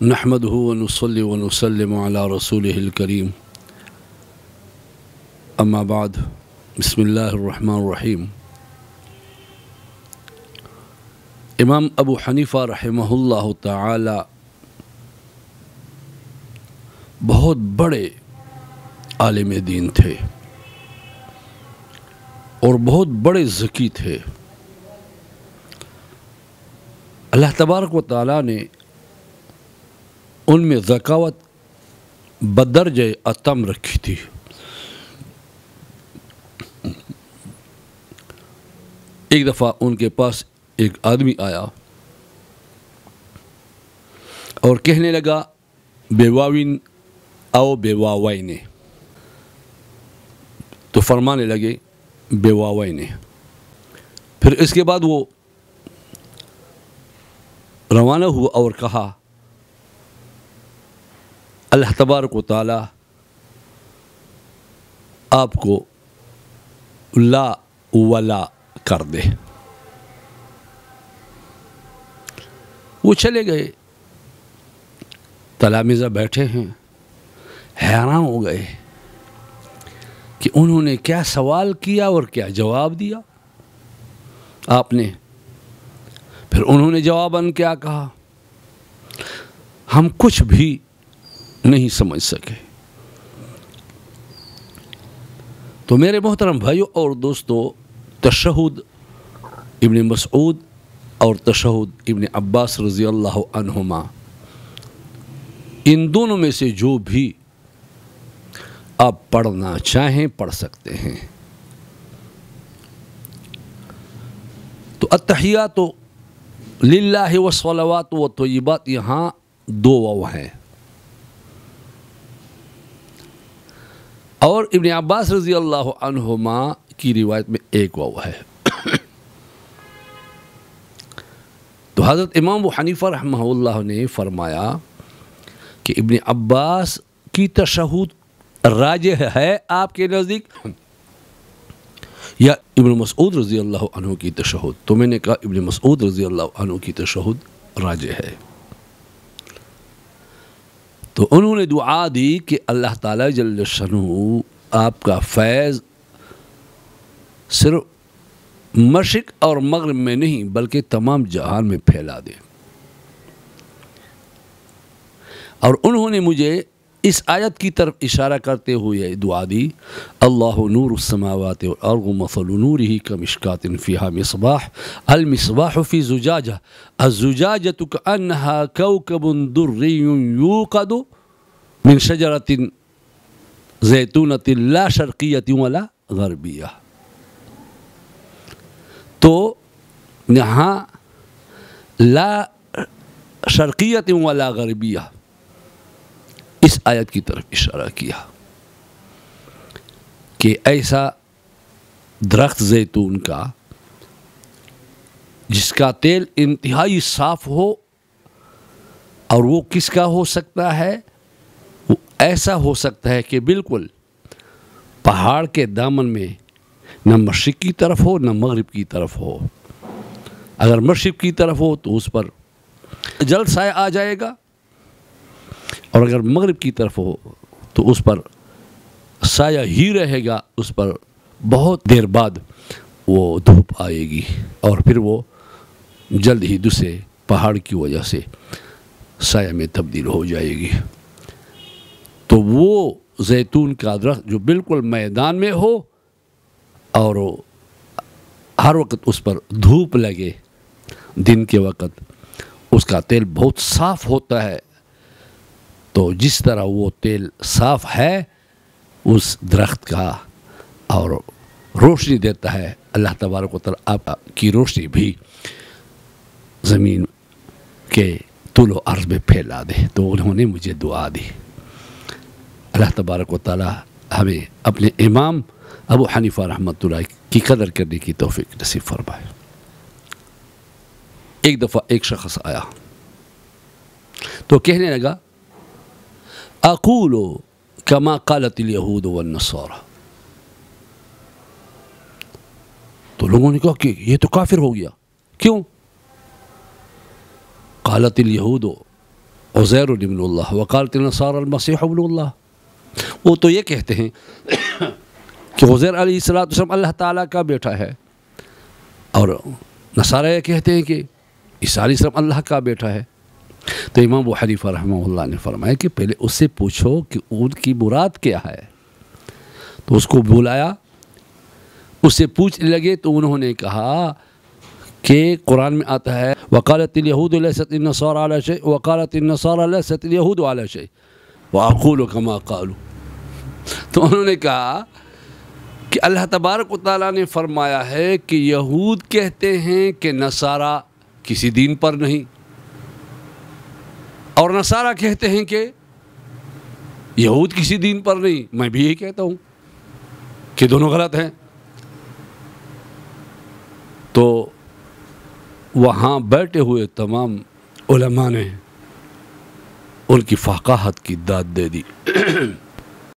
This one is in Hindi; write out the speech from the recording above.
नहमदुहु व नुसल्ली व नुसल्लिमु अला रसूलिहिल करीम अम्मा बाद बिस्मिल्लाहिर रहमानिर रहीम। इमाम अबू हनीफ़ा रहमहुल्लाह ताला बहुत बड़े आलिम दीन थे और बहुत बड़े ज़की थे। अल्लाह तबारक व तआला ने उनमें ज़कावत बदरजे अतम रखी थी। एक दफ़ा उनके पास एक आदमी आया और कहने लगा बेवाविन आओ बेवावाइने, तो फरमाने लगे बेवावाइने। फिर इसके बाद वो रवाना हुआ और कहा अल्लाह तबारक व तआला आपको ला वला कर दे। वो चले गए। तलामिज़ा बैठे हैं, हैरान हो गए कि उन्होंने क्या सवाल किया और क्या जवाब दिया आपने। फिर उन्होंने जवाबन क्या कहा, हम कुछ भी नहीं समझ सके। तो मेरे मोहतरम भाइयों और दोस्तों, तशहुद इब्न मसऊद और तशहुद इब्न अब्बास रज़ी अल्लाह अन्हुमा, इन दोनों में से जो भी आप पढ़ना चाहें पढ़ सकते हैं। तो अत्तहियातु लिल्लाहि व सलावातु व तय्यिबात, यहाँ दो वाव हैं और इब्न अब्बास रज़ी अल्लाह अन्हुमा की रिवायत में एक वाव है। तो हज़रत इमाम अबू हनीफ़ा रहमहुल्लाह ने फरमाया कि इब्न अब्बास की तशहुद राजिह है आपके नज़दीक या इब्न मसऊद रज़ी अल्लाह अन्हु की तशहुद। तो मैंने कहा इब्न मसऊद रज़ी अल्लाह अन्हु की तशहुद राजिह है। तो उन्होंने दुआ दी कि अल्लाह ताला जल्ल शअनुहु आपका फैज़ सिर्फ मशरिक़ और मग़रिब में नहीं बल्कि तमाम जहान में फैला दे। और उन्होंने मुझे इस आयत की तरफ इशारा करते हुए दुआ दी, अल्लाहु नूरुस समावाति वल अर्ज़ि मसलु नूरिही कमिशकातिन फ़ीहा मिस्बाह अल मिस्बाहु फ़ी ज़ुजाजा अज़्ज़ुजाजतु कअन्नहा कौकबुन दुर्रियुन यूक़दु मिन शजरतिन ज़ैतूनतिन ला शर्क़िय्यतिन वला ग़रबिय्या। तो यहाँ ला शर्क़िय्यतिन वला ग़रबिय्या इस आयत की तरफ इशारा किया कि ऐसा दरख्त जैतून का जिसका तेल इंतहाई साफ हो, और वो किसका हो सकता है, वो ऐसा हो सकता है कि बिल्कुल पहाड़ के दामन में न मशरिक़ की तरफ हो न मग़रिब की तरफ हो। अगर मशरिक़ की तरफ हो तो उस पर जल्द साया आ जाएगा, और अगर मग़रिब की तरफ हो तो उस पर साया ही रहेगा, उस पर बहुत देर बाद वो धूप आएगी और फिर वो जल्द ही दूसरे पहाड़ की वजह से साया में तब्दील हो जाएगी। तो वो जैतून का दरख्त जो बिल्कुल मैदान में हो और हर वक्त उस पर धूप लगे, दिन के वक्त उसका तेल बहुत साफ़ होता है। तो जिस तरह वो तेल साफ़ है उस दरख्त का और रोशनी देता है, अल्लाह तबारक व तआला आपकी रोशनी भी ज़मीन के तुलो अर्ज़ में फैला दे। तो उन्होंने मुझे दुआ दी। अल्लाह तबारक व तआला हमें अपने इमाम अबू हनीफ़ा रहमतुल्लाह की कदर करने की तौफ़ीक़ नसीब फरमाए। एक दफ़ा एक शख़्स आया तो कहने लगा अक़ूलु कमा क़ालतिल यहूद वन नसारा। तो लोगों ने कहा कि ये तो काफिर हो गया। क्यों? क़ालतिल यहूद उज़ैर इब्नुल्लाह वक़ालत नसारा अल-मसीह इब्नुल्लाह। वो तो ये कहते हैं कि उज़ैर अलैहिस्सलाम अल्लाह ताला का बेटा है, और नसारा ये कहते हैं कि ईसा अलैहिस्सलाम अल्लाह का बेटा है। तो इमाम अबू हनीफा रहमहुल्लाह ने फरमाया कि पहले उससे पूछो कि उनकी मुराद क्या है। तो उसको बुलाया, उससे पूछने लगे तो उन्होंने कहा कि कुरान में आता है वक़ालतिल यहूदु लैसत नसारा अला शै वक़ालतिन नसारा लैसत यहूदु अला शै व अक़ूलु कमा क़ालू। तो उन्होंने कहा कि अल्लाह तबारक व तआला ने फरमाया है कि यहूद कहते हैं कि नसारा किसी दीन पर नहीं, और नसारा कहते हैं कि यहूद किसी दीन पर नहीं। मैं भी यही कहता हूँ कि दोनों गलत हैं। तो वहाँ बैठे हुए तमाम उलमा ने उनकी फ़क़ाहत की दाद दे दी।